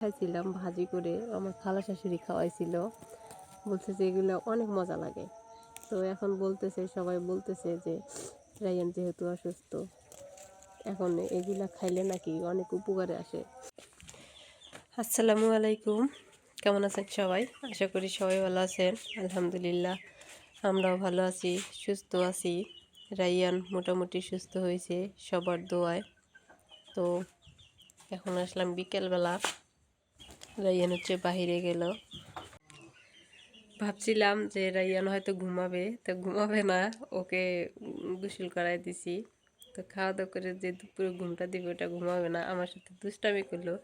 খাইছিলাম ভাজি করে, আমার খালা শাশুড়ি খাওয়াইছিল, বলছে যে এগুলো অনেক মজা লাগে। তো এখন বলতেছে, সবাই বলতেছে যে রায়ান যেহেতু অসুস্থ, এখন এগুলা খাইলে নাকি অনেক উপকারে আসে। আসসালামু আলাইকুম, কেমন আছেন সবাই? আশা করি সবাই ভালো আছেন। আলহামদুলিল্লাহ আমরাও ভালো আছি, সুস্থ আছি। রায়ান মোটামুটি সুস্থ হয়েছে সবার দোয়ায়। তো এখন আসলাম বিকেলবেলা, রায়ান হচ্ছে বাহিরে গেল। ভাবছিলাম যে রায়ান হয়তো ঘুমাবে, তো ঘুমাবে না, ওকে গোসল করাই দিছি। তো খাওয়া দাওয়া করে যে দুপুরে ঘুমটা দিবে ওটা ঘুমাবে না, আমার সাথে দুষ্টামি করলো।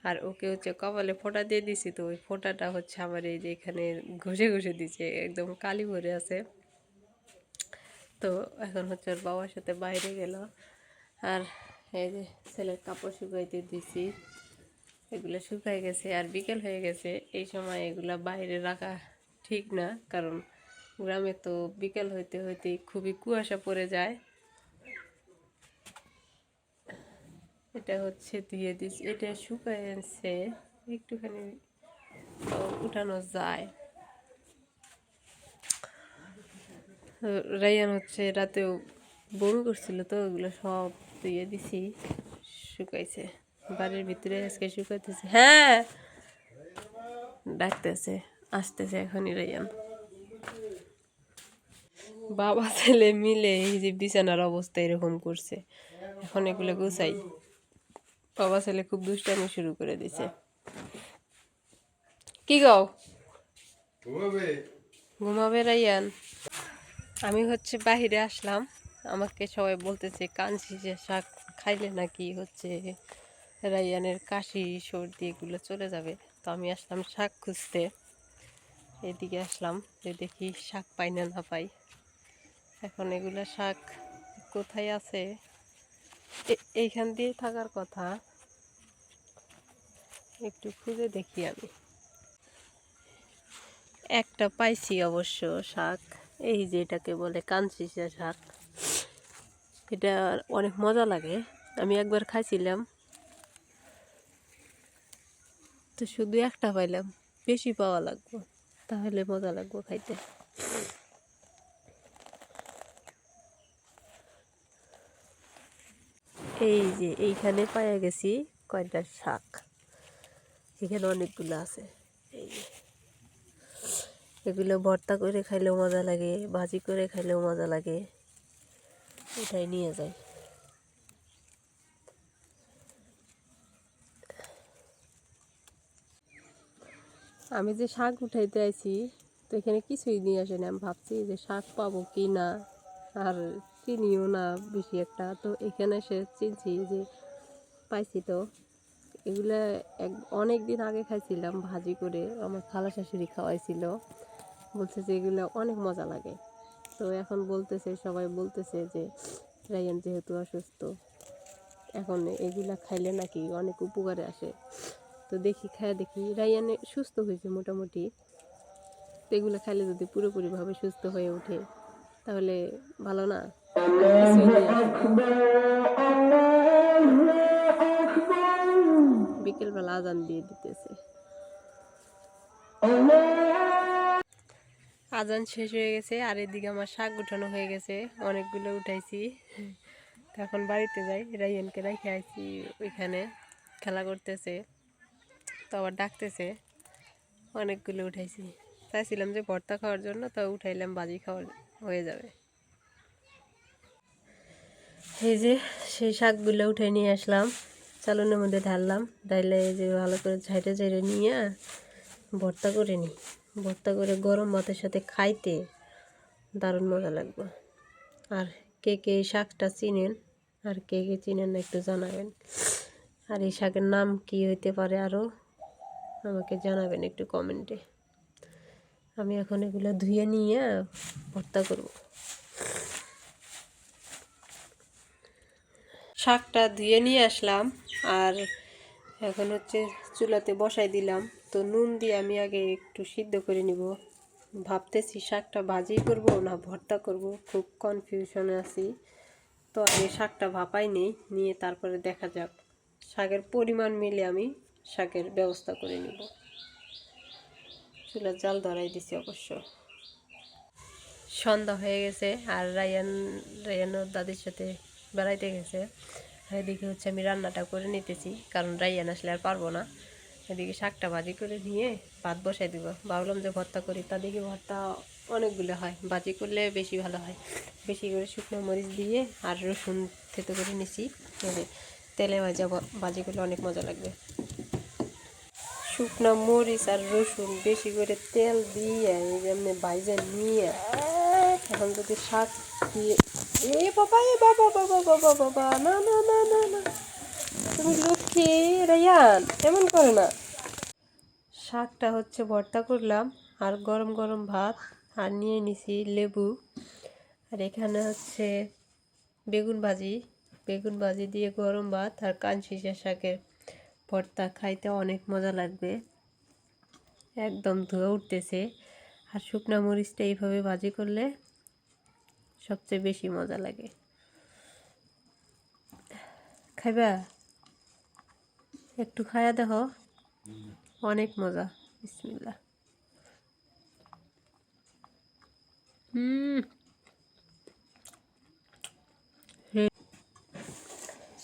আর ওকে হচ্ছে কপালে ফোঁটা দিয়ে দিছি, তো ওই ফোঁটাটা হচ্ছে আমার এই যে এখানে ঘষে ঘষে দিছে, একদম কালি ভরে আছে। তো এখন হচ্ছে ওর বাবার সাথে বাইরে গেল। আর এই যে ছেলের কাপড় শুকাইতে দিছি, এগুলো শুকাই গেছে আর বিকেল হয়ে গেছে। এই সময় এগুলা বাইরে রাখা ঠিক না, কারণ গ্রামে তো বিকেল হইতে হইতে খুবই কুয়াশা পড়ে যায়। এটা হচ্ছে ধুয়ে দিচ্ছি, এটা শুকাইছে একটুখানি উঠানো যায়। রায়ান হচ্ছে রাতেও বমি করছিল, তো ওগুলো সব ধুয়ে দিছি, শুকাইছে। বাড়ির ভিতরে আজকে শুকাইতেছে। হ্যাঁ, ডাকতেছে, আসতেছে এখনই রায়ান। বাবা ছেলে মিলে এই যে বিছানার অবস্থা এরকম করছে, এখন এগুলো গুছাই। বাবা ছেলে খুব দুষ্টামি শুরু করে দিছে। কি গাও ঘুমাবে রায়ান? আমি হচ্ছে বাহিরে আসলাম, আমাকে সবাই বলতেছে কাঞ্চি যে শাক খাইলে নাকি হচ্ছে রায়ানের কাশি সর্দি এগুলো চলে যাবে। তো আমি আসলাম শাক খুঁজতে, এদিকে আসলাম যে দেখি শাক পাই না না পাই। এখন এগুলা শাক কোথায় আছে, এইখান দিয়ে থাকার কথা, একটু খুঁজে দেখি। আমি একটা পাইছি অবশ্য শাক, এই যে এটাকে বলে কাঞ্চিসা শাক। এটা অনেক মজা লাগে, আমি একবার খাইছিলাম, তো শুধু একটা পাইলাম, বেশি পাওয়া লাগবে তাহলে মজা লাগবে খাইতে। এই যে এইখানে পাইয়া গেছি কয়টা শাক, এখানে অনেকগুলো আছে। এই যে এগুলো ভর্তা করে খাইলেও মজা লাগে, ভাজি করে খাইলেও মজা লাগে, এটাই নিয়ে যাই। আমি যে শাক উঠাইতে আইছি, তো এখানে কিছুই নিয়ে আসেনি। আমি ভাবছি যে শাক পাবো কি না, আর চিনিও না বেশি একটা। তো এখানে এসে চিনছি যে পাইছি। তো এগুলা অনেক দিন আগে খাইছিলাম ভাজি করে, আমার খালা শাশুড়ি খাওয়াইছিল, বলছে যে এগুলো অনেক মজা লাগে। তো এখন বলতেছে, সবাই বলতেছে যে রায়ান যেহেতু অসুস্থ, এখন এগুলা খাইলে নাকি অনেক উপকারে আসে। তো দেখি, খায় দেখি, রায়ানে সুস্থ হয়েছে মোটামুটি। তো এগুলো খাইলে যদি পুরোপুরিভাবে সুস্থ হয়ে ওঠে তাহলে ভালো না? কিছুই নিয়ে আসে নাই। বিকেলবেলা আজান দিয়ে দিতেছে, আজান শেষ হয়ে গেছে। আর এদিকে আমার শাক উঠানো হয়ে গেছে, অনেকগুলো উঠাইছি। এখন বাড়িতে যাই, রায়ানকে রেখে আইছি ওইখানে, খেলা করতেছে, তো আবার ডাকতেছে। অনেকগুলো উঠাইছি, চাইছিলাম যে ভর্তা খাওয়ার জন্য, তো উঠাইলাম ভাজি খাওয়ার হয়ে যাবে। এই যে সেই শাকগুলো উঠে নিয়ে আসলাম, চালনের মধ্যে ঢাললাম, ঢাইলে এই যে ভালো করে ঝাইটে ঝাইটে নিয়ে ভর্তা করে নিই। ভর্তা করে গরম ভাতের সাথে খাইতে দারুণ মজা লাগবে। আর কে কে এই শাকটা চিনেন আর কে কে চিনেন না একটু জানাবেন। আর এই শাকের নাম কি হইতে পারে আরও আমাকে জানাবেন একটু কমেন্টে। আমি এখন এগুলো ধুয়ে নিয়ে ভর্তা করব। শাকটা ধুয়ে নিয়ে আসলাম, আর এখন হচ্ছে চুলাতে বসাই দিলাম। তো নুন দিয়ে আমি আগে একটু সিদ্ধ করে নিব। ভাবতেছি শাকটা ভাজি করব না ভর্তা করব, খুব কনফিউশনে আছি। তো আগে শাকটা ভাপাই নিয়ে তারপরে দেখা যাক। শাকের পরিমাণ মিলে আমি শাকের ব্যবস্থা করে নিব। চুলার জাল ধরাই দিছি অবশ্য। সন্ধ্যা হয়ে গেছে আর রায়ানোর দাদির সাথে বেড়াইতে গেছে। আর এদিকে হচ্ছে আমি রান্নাটা করে নিতেছি, কারণ রায়ান আসলে আর পারবো না। এদিকে শাকটা ভাজি করে নিয়ে ভাত বসাই দিব। ভাবলাম যে ভর্তা করি, তাদেরকে ভর্তা অনেকগুলো হয়, ভাজি করলে বেশি ভালো হয়। বেশি করে শুকনো মরিচ দিয়ে আর রসুন থেতো করে নিছি, তেলে ভাজি করলে অনেক মজা লাগবে। শুকনো মরিচ আর রসুন বেশি করে তেল দিয়ে এমনি ভাইজা নিয়ে এখন যদি শাক দিয়ে বাবা বাবা বাবা বাবা বাবা, না না না না না, তুমি লক্ষ্মী রায়ান এমন করে না। শাকটা হচ্ছে ভর্তা করলাম আর গরম গরম ভাত আর নিয়ে নিছি লেবু। আর এখানে হচ্ছে বেগুন ভাজি দিয়ে গরম ভাত আর কানশিশা শাকের ভর্তা, খাইতে অনেক মজা লাগবে, একদম ধুয়ে উঠতেছে। আর শুকনো মরিচটা এইভাবে ভাজি করলে সবচেয়ে বেশি মজা লাগে। খাইবা? একটু খায়া দেখো, অনেক মজা। বিসমিল্লাহ।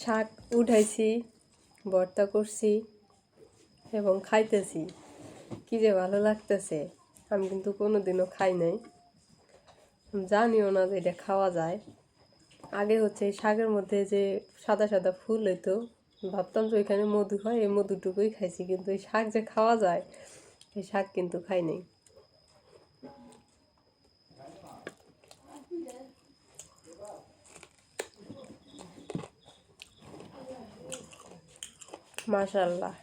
শাক উঠাইছি, ভর্তা করছি এবং খাইতেছি, কি যে ভালো লাগতেছে। আমি কিন্তু কোনোদিনও খাই নাই, জানিও না যে এটা খাওয়া যায়। আগে হচ্ছে এই শাকের মধ্যে যে সাদা সাদা ফুল হইতো, ভাবতাম যে ওইখানে মধু হয়, এই মধুটুকুই খাইছি, কিন্তু এই শাক যে খাওয়া যায় এই শাক কিন্তু খাই নাই। মাশাআল্লাহ,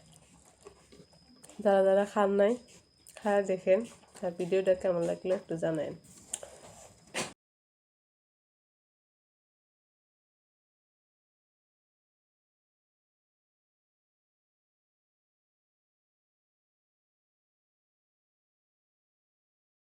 যারা যারা খান নাই খায়া দেখেন, আর ভিডিওটা কেমন লাগলো একটু জানাবেন।